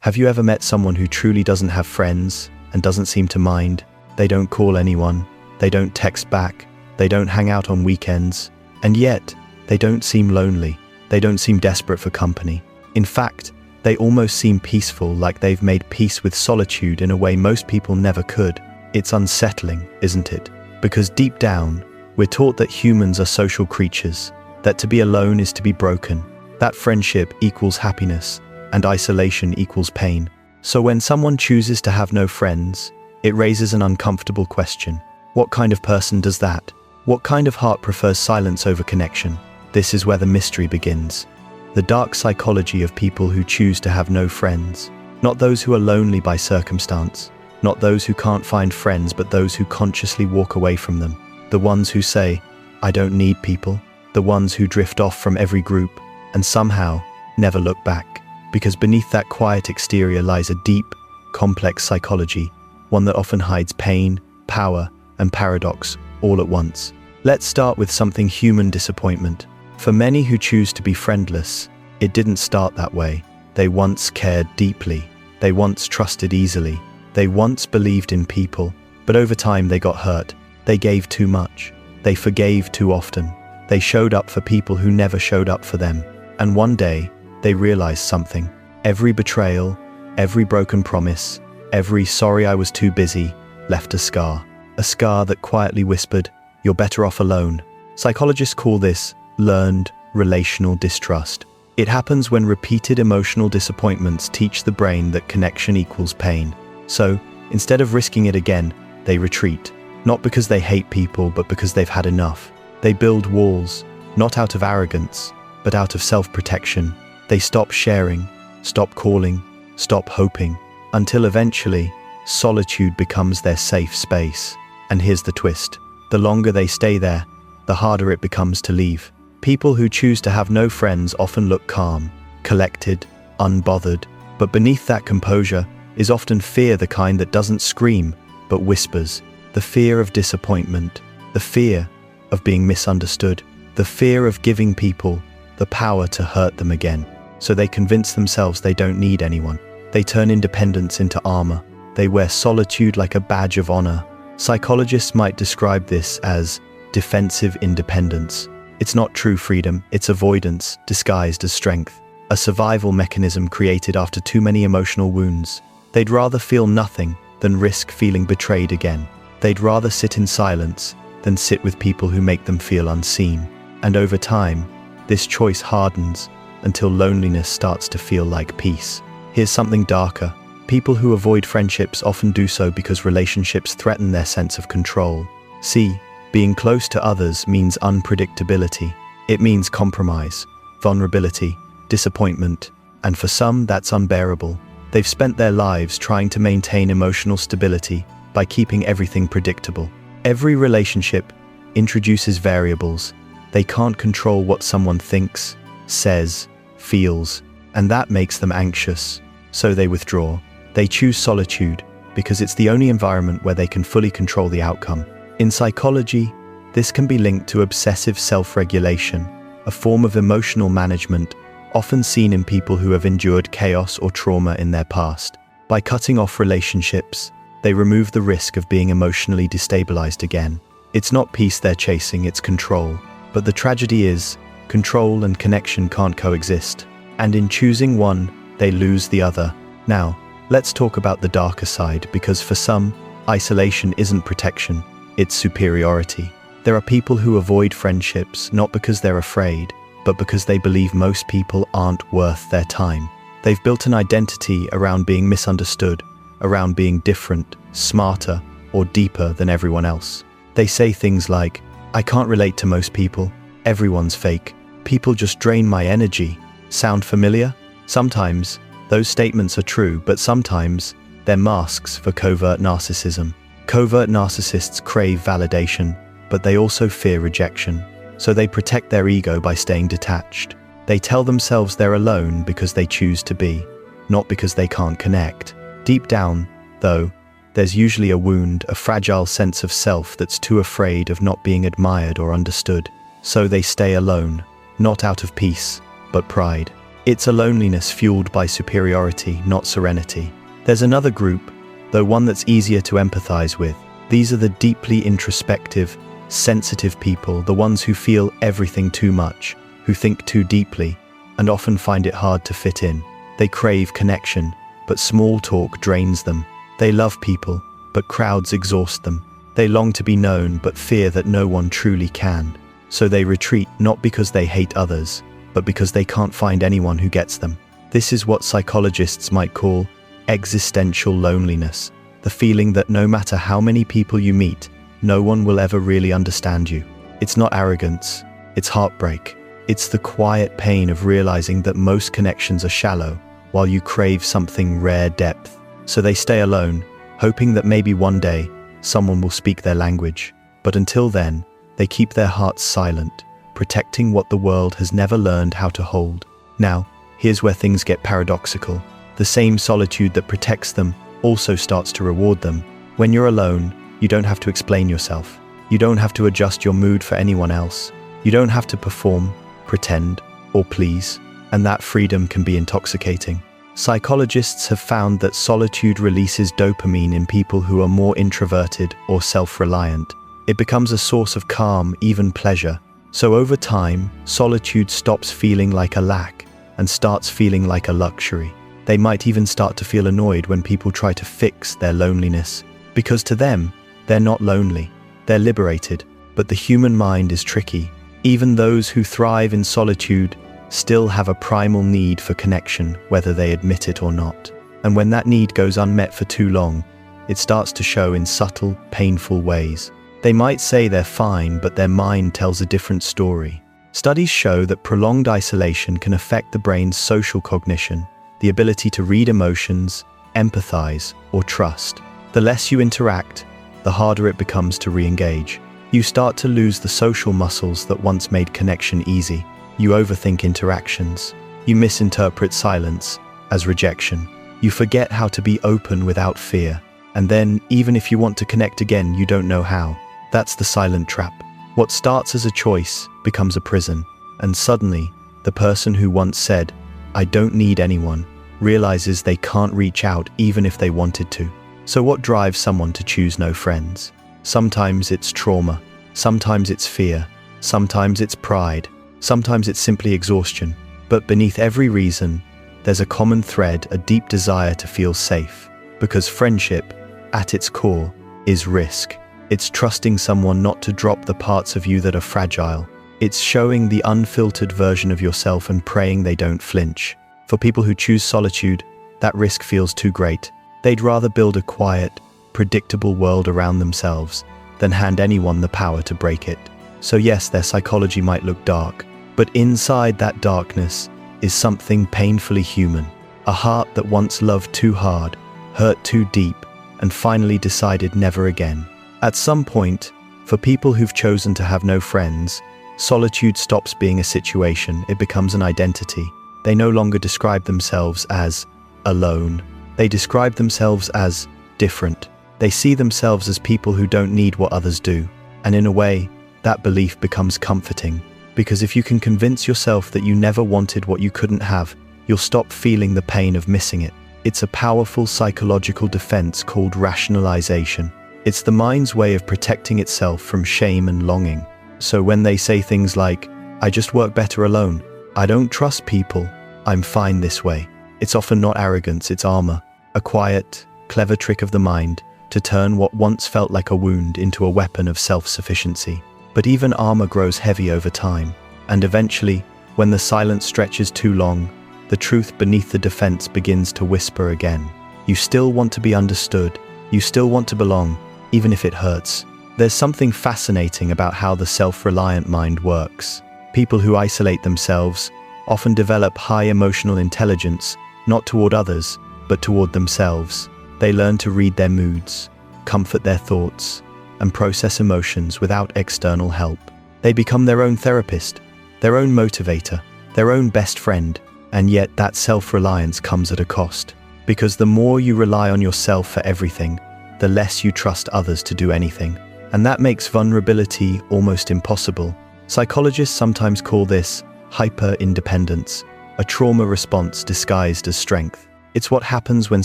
Have you ever met someone who truly doesn't have friends and doesn't seem to mind? They don't call anyone, they don't text back, they don't hang out on weekends, and yet they don't seem lonely, they don't seem desperate for company. In fact, they almost seem peaceful, like they've made peace with solitude in a way most people never could. It's unsettling, isn't it? Because deep down, we're taught that humans are social creatures, that to be alone is to be broken, that friendship equals happiness, and isolation equals pain. So when someone chooses to have no friends, it raises an uncomfortable question. What kind of person does that? What kind of heart prefers silence over connection? This is where the mystery begins. The dark psychology of people who choose to have no friends. Not those who are lonely by circumstance. Not those who can't find friends, but those who consciously walk away from them. The ones who say, "I don't need people." The ones who drift off from every group and somehow never look back. Because beneath that quiet exterior lies a deep, complex psychology, one that often hides pain, power, and paradox all at once. Let's start with something human: disappointment. For many who choose to be friendless, it didn't start that way. They once cared deeply. They once trusted easily. They once believed in people, but over time they got hurt. They gave too much. They forgave too often. They showed up for people who never showed up for them. And one day, they realized something. Every betrayal, every broken promise, every "sorry I was too busy" left a scar. A scar that quietly whispered, "You're better off alone." Psychologists call this learned relational distrust. It happens when repeated emotional disappointments teach the brain that connection equals pain. So, instead of risking it again, they retreat. Not because they hate people, but because they've had enough. They build walls, not out of arrogance, but out of self-protection. They stop sharing, stop calling, stop hoping, until eventually, solitude becomes their safe space. And here's the twist. The longer they stay there, the harder it becomes to leave. People who choose to have no friends often look calm, collected, unbothered, but beneath that composure is often fear, the kind that doesn't scream, but whispers. The fear of disappointment, the fear of being misunderstood, the fear of giving people the power to hurt them again. So they convince themselves they don't need anyone. They turn independence into armor. They wear solitude like a badge of honor. Psychologists might describe this as defensive independence. It's not true freedom, it's avoidance disguised as strength, a survival mechanism created after too many emotional wounds. They'd rather feel nothing than risk feeling betrayed again. They'd rather sit in silence than sit with people who make them feel unseen. And over time, this choice hardens until loneliness starts to feel like peace. Here's something darker. People who avoid friendships often do so because relationships threaten their sense of control. See, being close to others means unpredictability. It means compromise, vulnerability, disappointment, and for some, that's unbearable. They've spent their lives trying to maintain emotional stability by keeping everything predictable. Every relationship introduces variables. They can't control what someone thinks, says, feels, and that makes them anxious. So they withdraw. They choose solitude because it's the only environment where they can fully control the outcome. In psychology, this can be linked to obsessive self-regulation, a form of emotional management often seen in people who have endured chaos or trauma in their past. By cutting off relationships, they remove the risk of being emotionally destabilized again. It's not peace they're chasing, it's control. But the tragedy is, control and connection can't coexist. And in choosing one, they lose the other. Now, let's talk about the darker side, because for some, isolation isn't protection, it's superiority. There are people who avoid friendships not because they're afraid, but because they believe most people aren't worth their time. They've built an identity around being misunderstood, around being different, smarter, or deeper than everyone else. They say things like, "I can't relate to most people. Everyone's fake. People just drain my energy." Sound familiar? Sometimes, those statements are true, but sometimes, they're masks for covert narcissism. Covert narcissists crave validation, but they also fear rejection. So they protect their ego by staying detached. They tell themselves they're alone because they choose to be, not because they can't connect. Deep down, though, there's usually a wound, a fragile sense of self that's too afraid of not being admired or understood. So they stay alone, not out of peace, but pride. It's a loneliness fueled by superiority, not serenity. There's another group, though one that's easier to empathize with. These are the deeply introspective, sensitive people, the ones who feel everything too much, who think too deeply, and often find it hard to fit in. They crave connection, but small talk drains them. They love people, but crowds exhaust them. They long to be known, but fear that no one truly can. So they retreat, not because they hate others, but because they can't find anyone who gets them. This is what psychologists might call existential loneliness, the feeling that no matter how many people you meet, no one will ever really understand you. It's not arrogance, it's heartbreak. It's the quiet pain of realizing that most connections are shallow, while you crave something rare depth. So they stay alone, hoping that maybe one day, someone will speak their language. But until then, they keep their hearts silent, protecting what the world has never learned how to hold. Now, here's where things get paradoxical. The same solitude that protects them also starts to reward them. When you're alone, you don't have to explain yourself. You don't have to adjust your mood for anyone else. You don't have to perform, pretend, or please. And that freedom can be intoxicating. Psychologists have found that solitude releases dopamine in people who are more introverted or self-reliant. It becomes a source of calm, even pleasure. So over time, solitude stops feeling like a lack and starts feeling like a luxury. They might even start to feel annoyed when people try to fix their loneliness, because to them, they're not lonely, they're liberated. But the human mind is tricky. Even those who thrive in solitude still have a primal need for connection, whether they admit it or not. And when that need goes unmet for too long, it starts to show in subtle, painful ways. They might say they're fine, but their mind tells a different story. Studies show that prolonged isolation can affect the brain's social cognition, the ability to read emotions, empathize, or trust. The less you interact, the harder it becomes to re-engage. You start to lose the social muscles that once made connection easy. You overthink interactions. You misinterpret silence as rejection. You forget how to be open without fear. And then, even if you want to connect again, you don't know how. That's the silent trap. What starts as a choice becomes a prison. And suddenly, the person who once said, "I don't need anyone," realizes they can't reach out even if they wanted to. So what drives someone to choose no friends? Sometimes it's trauma. Sometimes it's fear. Sometimes it's pride. Sometimes it's simply exhaustion. But beneath every reason, there's a common thread, a deep desire to feel safe. Because friendship, at its core, is risk. It's trusting someone not to drop the parts of you that are fragile. It's showing the unfiltered version of yourself and praying they don't flinch. For people who choose solitude, that risk feels too great. They'd rather build a quiet, predictable world around themselves than hand anyone the power to break it. So yes, their psychology might look dark, but inside that darkness is something painfully human. A heart that once loved too hard, hurt too deep, and finally decided never again. At some point, for people who've chosen to have no friends, solitude stops being a situation, it becomes an identity. They no longer describe themselves as alone. They describe themselves as different. They see themselves as people who don't need what others do. And in a way, that belief becomes comforting. Because if you can convince yourself that you never wanted what you couldn't have, you'll stop feeling the pain of missing it. It's a powerful psychological defense called rationalization. It's the mind's way of protecting itself from shame and longing. So when they say things like, "I just work better alone," "I don't trust people," "I'm fine this way," it's often not arrogance, it's armor. A quiet, clever trick of the mind to turn what once felt like a wound into a weapon of self-sufficiency. But even armor grows heavy over time. And eventually, when the silence stretches too long, the truth beneath the defense begins to whisper again. You still want to be understood. You still want to belong, even if it hurts. There's something fascinating about how the self-reliant mind works. People who isolate themselves often develop high emotional intelligence, not toward others, but toward themselves. They learn to read their moods, comfort their thoughts, and process emotions without external help. They become their own therapist, their own motivator, their own best friend. And yet that self-reliance comes at a cost. Because the more you rely on yourself for everything, the less you trust others to do anything. And that makes vulnerability almost impossible. Psychologists sometimes call this hyper-independence, a trauma response disguised as strength. It's what happens when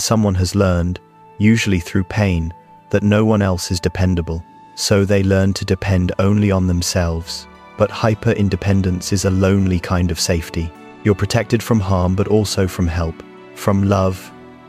someone has learned, usually through pain, that no one else is dependable. So they learn to depend only on themselves. But hyper-independence is a lonely kind of safety. You're protected from harm, but also from help, from love,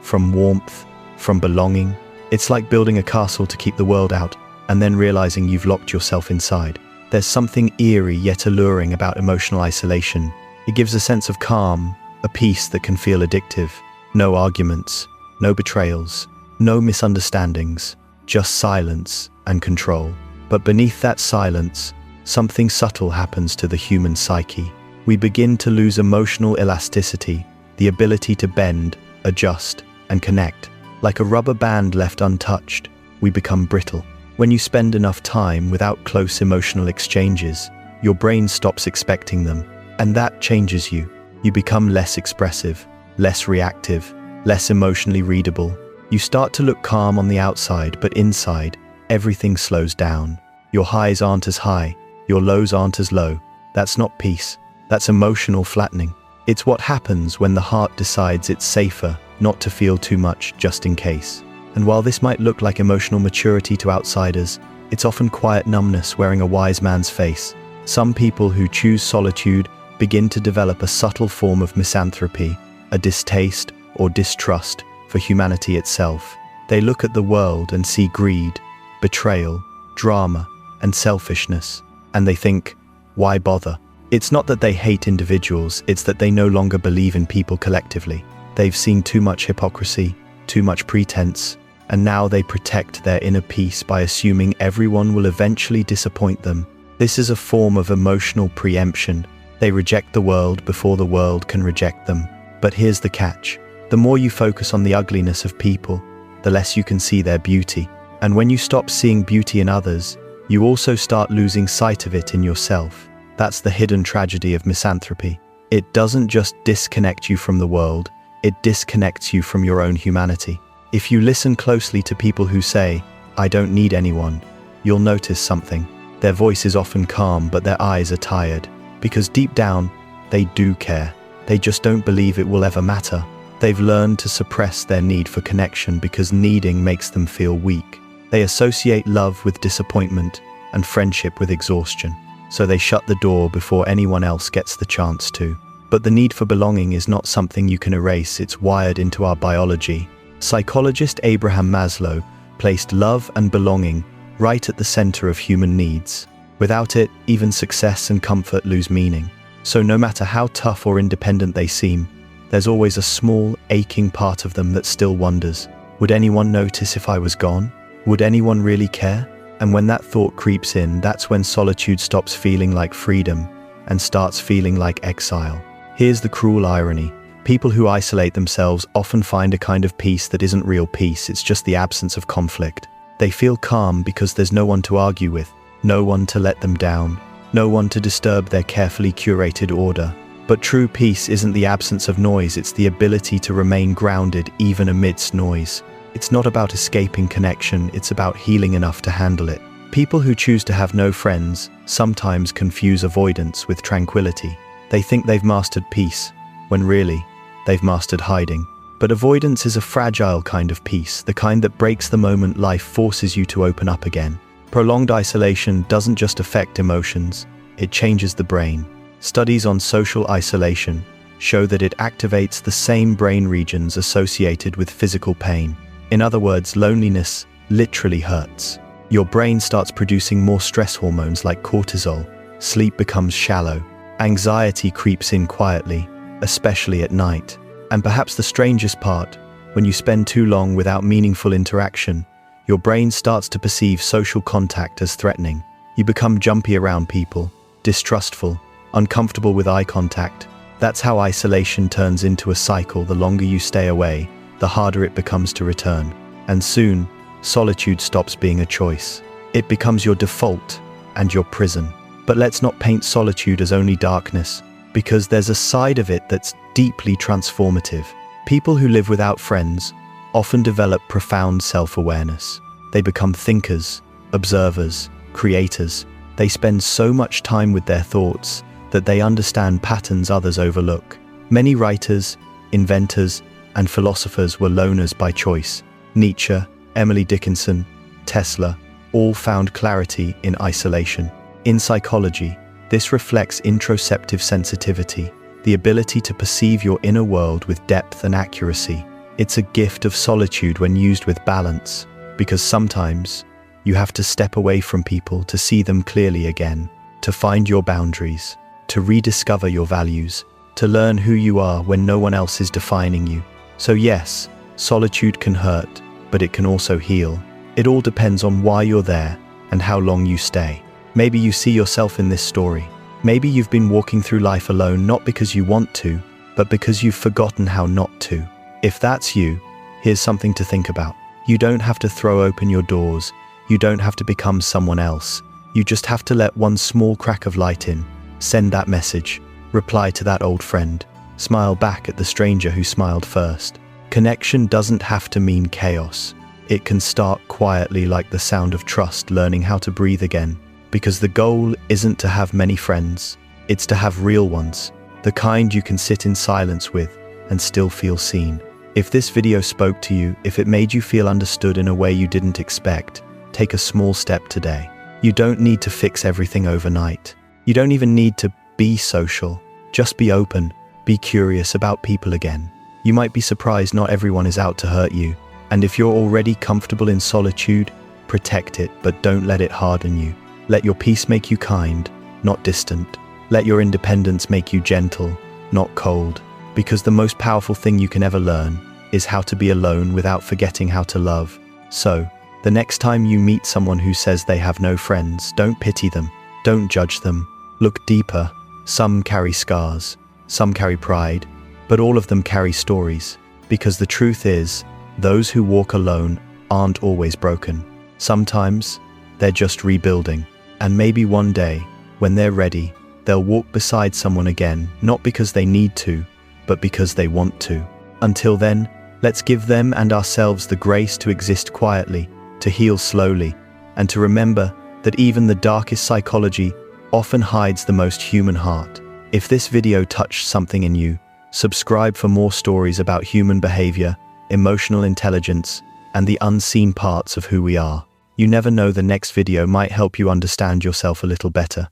from warmth, from belonging. It's like building a castle to keep the world out, and then realizing you've locked yourself inside. There's something eerie yet alluring about emotional isolation. It gives a sense of calm, a peace that can feel addictive. No arguments, no betrayals, no misunderstandings, just silence and control. But beneath that silence, something subtle happens to the human psyche. We begin to lose emotional elasticity, the ability to bend, adjust, and connect. Like a rubber band left untouched, we become brittle. When you spend enough time without close emotional exchanges, your brain stops expecting them, and that changes you. You become less expressive, less reactive, less emotionally readable. You start to look calm on the outside, but inside, everything slows down. Your highs aren't as high, your lows aren't as low. That's not peace, that's emotional flattening. It's what happens when the heart decides it's safer not to feel too much just in case. And while this might look like emotional maturity to outsiders, it's often quiet numbness wearing a wise man's face. Some people who choose solitude begin to develop a subtle form of misanthropy, a distaste or distrust for humanity itself. They look at the world and see greed, betrayal, drama, and selfishness, and they think, why bother? It's not that they hate individuals, it's that they no longer believe in people collectively. They've seen too much hypocrisy, too much pretense, and now they protect their inner peace by assuming everyone will eventually disappoint them. This is a form of emotional preemption. They reject the world before the world can reject them. But here's the catch. The more you focus on the ugliness of people, the less you can see their beauty. And when you stop seeing beauty in others, you also start losing sight of it in yourself. That's the hidden tragedy of misanthropy. It doesn't just disconnect you from the world, it disconnects you from your own humanity. If you listen closely to people who say, I don't need anyone, you'll notice something. Their voice is often calm, but their eyes are tired. Because deep down, they do care. They just don't believe it will ever matter. They've learned to suppress their need for connection because needing makes them feel weak. They associate love with disappointment and friendship with exhaustion. So they shut the door before anyone else gets the chance to. But the need for belonging is not something you can erase, it's wired into our biology. Psychologist Abraham Maslow placed love and belonging right at the center of human needs. Without it, even success and comfort lose meaning. So no matter how tough or independent they seem, there's always a small, aching part of them that still wonders, would anyone notice if I was gone? Would anyone really care? And when that thought creeps in, that's when solitude stops feeling like freedom and starts feeling like exile. Here's the cruel irony. People who isolate themselves often find a kind of peace that isn't real peace, it's just the absence of conflict. They feel calm because there's no one to argue with, no one to let them down, no one to disturb their carefully curated order. But true peace isn't the absence of noise, it's the ability to remain grounded even amidst noise. It's not about escaping connection, it's about healing enough to handle it. People who choose to have no friends sometimes confuse avoidance with tranquility. They think they've mastered peace, when really, they've mastered hiding. But avoidance is a fragile kind of peace, the kind that breaks the moment life forces you to open up again. Prolonged isolation doesn't just affect emotions, it changes the brain. Studies on social isolation show that it activates the same brain regions associated with physical pain. In other words, loneliness literally hurts. Your brain starts producing more stress hormones like cortisol, sleep becomes shallow, anxiety creeps in quietly, especially at night. And perhaps the strangest part, when you spend too long without meaningful interaction, your brain starts to perceive social contact as threatening. You become jumpy around people, distrustful, uncomfortable with eye contact. That's how isolation turns into a cycle. The longer you stay away, the harder it becomes to return. And soon, solitude stops being a choice. It becomes your default and your prison. But let's not paint solitude as only darkness, because there's a side of it that's deeply transformative. People who live without friends often develop profound self-awareness. They become thinkers, observers, creators. They spend so much time with their thoughts that they understand patterns others overlook. Many writers, inventors, and philosophers were loners by choice. Nietzsche, Emily Dickinson, Tesla, all found clarity in isolation. In psychology, this reflects introspective sensitivity, the ability to perceive your inner world with depth and accuracy. It's a gift of solitude when used with balance, because sometimes you have to step away from people to see them clearly again, to find your boundaries, to rediscover your values, to learn who you are when no one else is defining you. So yes, solitude can hurt, but it can also heal. It all depends on why you're there and how long you stay. Maybe you see yourself in this story. Maybe you've been walking through life alone not because you want to, but because you've forgotten how not to. If that's you, here's something to think about. You don't have to throw open your doors. You don't have to become someone else. You just have to let one small crack of light in. Send that message. Reply to that old friend. Smile back at the stranger who smiled first. Connection doesn't have to mean chaos. It can start quietly, like the sound of trust, learning how to breathe again. Because the goal isn't to have many friends, it's to have real ones, the kind you can sit in silence with and still feel seen. If this video spoke to you, if it made you feel understood in a way you didn't expect, take a small step today. You don't need to fix everything overnight. You don't even need to be social. Just be open, be curious about people again. You might be surprised not everyone is out to hurt you. And if you're already comfortable in solitude, protect it, but don't let it harden you. Let your peace make you kind, not distant. Let your independence make you gentle, not cold. Because the most powerful thing you can ever learn is how to be alone without forgetting how to love. So, the next time you meet someone who says they have no friends, don't pity them. Don't judge them. Look deeper. Some carry scars, some carry pride, but all of them carry stories. Because the truth is, those who walk alone aren't always broken. Sometimes, they're just rebuilding. And maybe one day, when they're ready, they'll walk beside someone again, not because they need to, but because they want to. Until then, let's give them and ourselves the grace to exist quietly, to heal slowly, and to remember that even the darkest psychology often hides the most human heart. If this video touched something in you, subscribe for more stories about human behavior, emotional intelligence, and the unseen parts of who we are. You never know, the next video might help you understand yourself a little better.